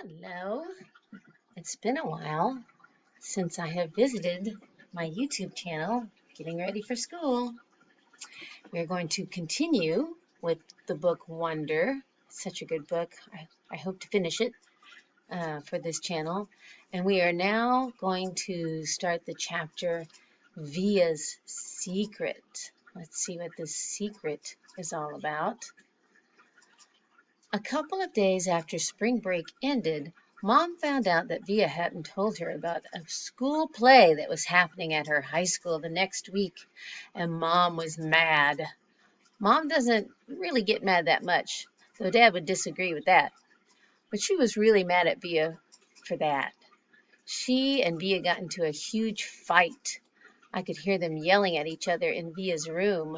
Hello. It's been a while since I have visited my YouTube channel, getting ready for school. We're going to continue with the book Wonder. It's such a good book. I hope to finish it for this channel. And we are now going to start the chapter Via's Secret. Let's see what this secret is all about. A couple of days after spring break ended, Mom found out that Via hadn't told her about a school play that was happening at her high school the next week, and Mom was mad. Mom doesn't really get mad that much, though Dad would disagree with that. But she was really mad at Via for that. She and Via got into a huge fight. I could hear them yelling at each other in Via's room.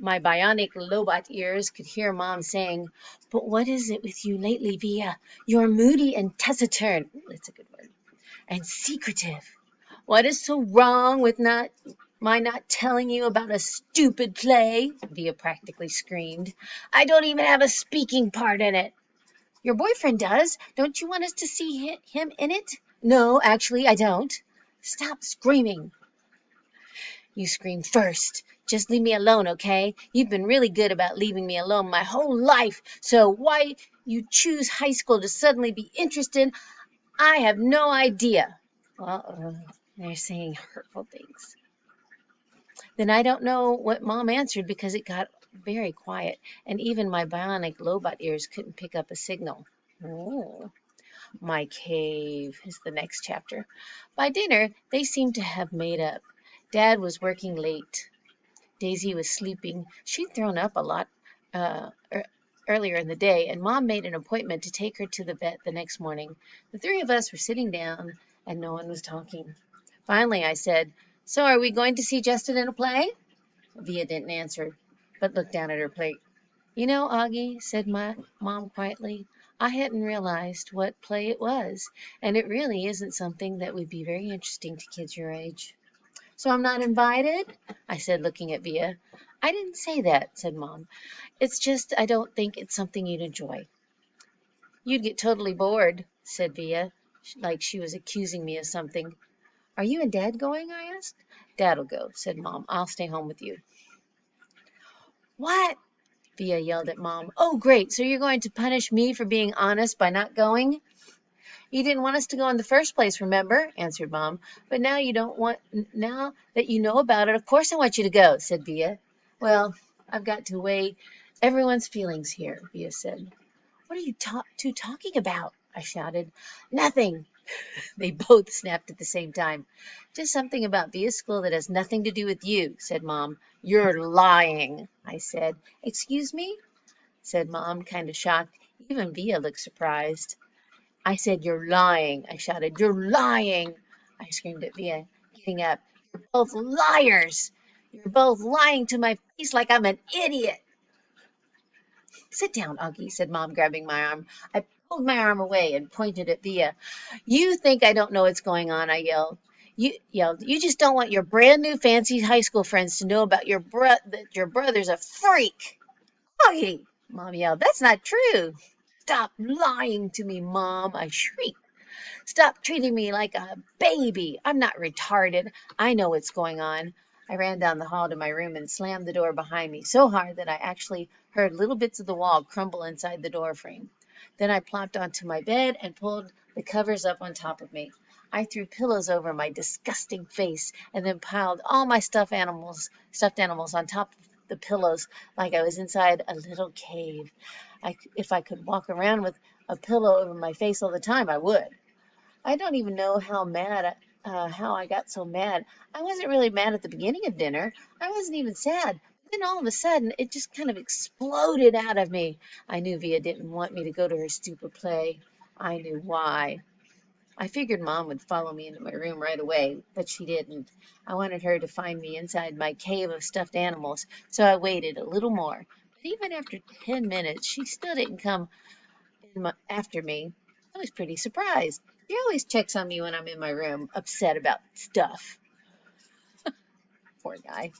My bionic lobot ears could hear Mom saying, "But what is it with you lately, Via? You're moody and taciturn." That's a good word. "And secretive. What is so wrong with my not telling you about a stupid play?" Via practically screamed. "I don't even have a speaking part in it." "Your boyfriend does. Don't you want us to see him in it?" "No, actually, I don't." "Stop screaming." "You screamed first. Just leave me alone, okay? You've been really good about leaving me alone my whole life, so why you choose high school to suddenly be interested, I have no idea." Uh-oh, they're saying hurtful things. Then I don't know what Mom answered because it got very quiet, and even my bionic lobot ears couldn't pick up a signal. Oh. My cave is the next chapter. By dinner, they seemed to have made up. Dad was working late. Daisy was sleeping. She'd thrown up a lot uh, earlier in the day, and Mom made an appointment to take her to the vet the next morning. The three of us were sitting down, and no one was talking. Finally, I said, "So are we going to see Justin in a play?" Via didn't answer, but looked down at her plate. "You know, Augie," said my Mom quietly, "I hadn't realized what play it was, and it really isn't something that would be very interesting to kids your age." "So I'm not invited?" I said, looking at Via. "I didn't say that," said Mom. "It's just I don't think it's something you'd enjoy." "You'd get totally bored," said Via, like she was accusing me of something. "Are you and Dad going?" I asked. "Dad'll go," said Mom. "I'll stay home with you." "What?" Via yelled at Mom. "Oh, great. So you're going to punish me for being honest by not going?" "You didn't want us to go in the first place, remember?" answered Mom. "But now that you know about it, of course I want you to go," said Via. "Well, I've got to weigh everyone's feelings here," Via said. "What are you two talking about?" I shouted. "Nothing." They both snapped at the same time. "Just something about Via's school that has nothing to do with you," said Mom. "You're lying," I said. "Excuse me?" said Mom, kind of shocked. Even Via looked surprised. "I said you're lying," I shouted. "You're lying," I screamed at Via, getting up. "You're both liars. You're both lying to my face like I'm an idiot." "Sit down, Augie," said Mom, grabbing my arm. I pulled my arm away and pointed at Via. "You think I don't know what's going on," I yelled. You just don't want your brand new fancy high school friends to know about that your brother's a freak." "Augie," Mom yelled, "that's not true." "Stop lying to me, Mom," I shrieked. "Stop treating me like a baby. I'm not retarded. I know what's going on." I ran down the hall to my room and slammed the door behind me so hard that I actually heard little bits of the wall crumble inside the door frame. Then I plopped onto my bed and pulled the covers up on top of me. I threw pillows over my disgusting face and then piled all my stuffed animals on top of the pillows like I was inside a little cave. If I could walk around with a pillow over my face all the time, I would. I don't even know how I got so mad. I wasn't really mad at the beginning of dinner. I wasn't even sad. Then all of a sudden, it just kind of exploded out of me. I knew Via didn't want me to go to her stupid play. I knew why. I figured Mom would follow me into my room right away, but she didn't. I wanted her to find me inside my cave of stuffed animals, so I waited a little more. But even after 10 minutes, she still didn't come after me. I was pretty surprised. She always checks on me when I'm in my room, upset about stuff. Poor guy.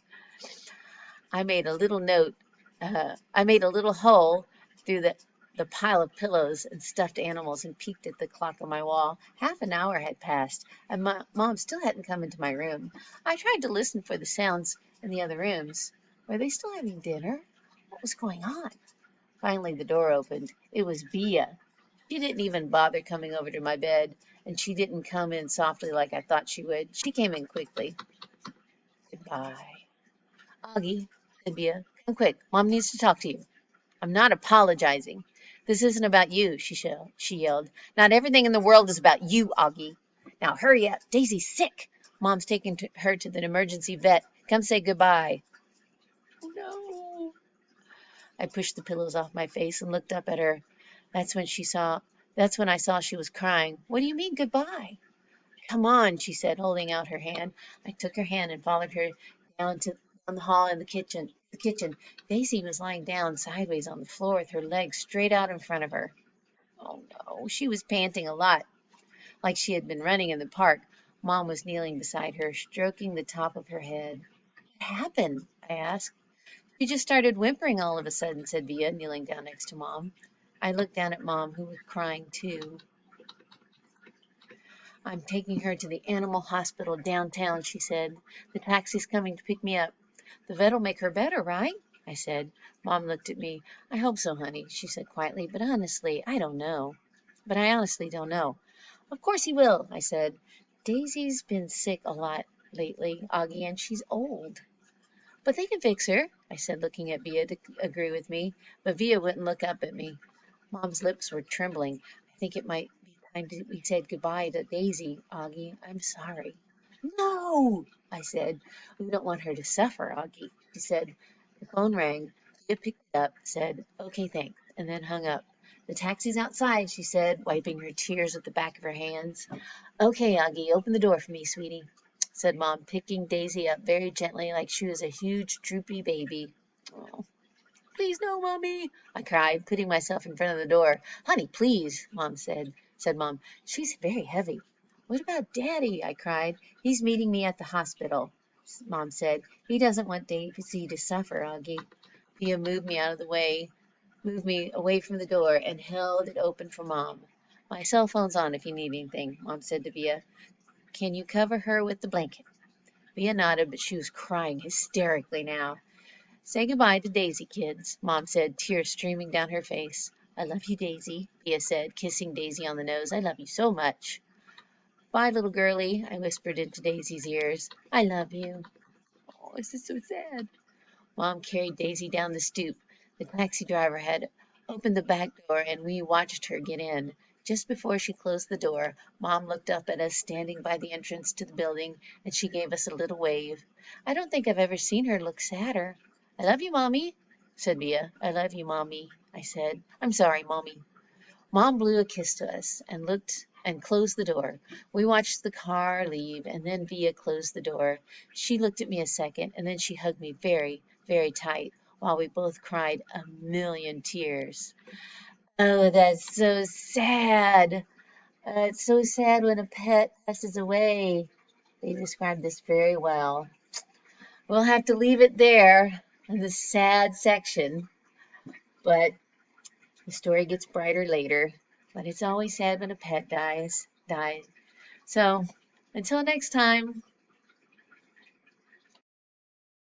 I made a little note. I made a little hole through the the pile of pillows and stuffed animals and peeked at the clock on my wall. Half an hour had passed, and Mom still hadn't come into my room. I tried to listen for the sounds in the other rooms. Were they still having dinner? What was going on? Finally, the door opened. It was Bea. She didn't even bother coming over to my bed, and she didn't come in softly like I thought she would. She came in quickly. Goodbye. Augie, said Bea, come quick. Mom needs to talk to you. I'm not apologizing. This isn't about you, she yelled. Not everything in the world is about you, Augie. Now hurry up. Daisy's sick. Mom's taking her to the emergency vet. Come say goodbye. Oh, no. I pushed the pillows off my face and looked up at her. That's when she saw. That's when I saw she was crying. What do you mean goodbye? Come on, she said, holding out her hand. I took her hand and followed her down the hall in the kitchen. Daisy was lying down sideways on the floor with her legs straight out in front of her. Oh no, she was panting a lot, like she had been running in the park. Mom was kneeling beside her, stroking the top of her head. What happened? I asked. She just started whimpering all of a sudden, said Bea, kneeling down next to Mom. I looked down at Mom, who was crying too. I'm taking her to the animal hospital downtown, she said. The taxi's coming to pick me up. The vet'll make her better, right? I said. Mom looked at me. I hope so, honey, she said quietly, but honestly, I don't know. But I honestly don't know. Of course he will, I said. Daisy's been sick a lot lately, Augie, and she's old. But they can fix her, I said, looking at Bea to agree with me. But Bea wouldn't look up at me. Mom's lips were trembling. I think it might be time we said goodbye to Daisy, Augie. I'm sorry. No, I said. We don't want her to suffer, Augie. She said. The phone rang. Bea picked it up, said, okay, thanks, and then hung up. The taxi's outside, she said, wiping her tears with the back of her hands. Okay, Augie, open the door for me, sweetie, said Mom, picking Daisy up very gently like she was a huge, droopy baby. Oh, please no, Mommy, I cried, putting myself in front of the door. Honey, please, Mom said Mom. She's very heavy. What about Daddy? I cried. He's meeting me at the hospital, Mom said. He doesn't want Daisy to suffer, Augie. Bea moved me away from the door and held it open for Mom. My cell phone's on if you need anything, Mom said to Bea. Can you cover her with the blanket? Bea nodded, but she was crying hysterically now. Say goodbye to Daisy, kids, Mom said, tears streaming down her face. I love you, Daisy, Bea said, kissing Daisy on the nose. I love you so much. Bye, little girlie, I whispered into Daisy's ears. I love you. Oh, this is so sad. Mom carried Daisy down the stoop. The taxi driver had opened the back door, and we watched her get in. Just before she closed the door, Mom looked up at us standing by the entrance to the building, and she gave us a little wave. I don't think I've ever seen her look sadder. I love you, Mommy, said Bea. I love you, Mommy, I said. I'm sorry, Mommy. Mom blew a kiss to us and looked and closed the door. We watched the car leave, and then Bea closed the door. She looked at me a second, and then she hugged me very, very tight, while we both cried a million tears. Oh, that's so sad. It's so sad when a pet passes away. They described this very well. We'll have to leave it there in the sad section, but the story gets brighter later. But it's always sad when a pet dies. So, until next time.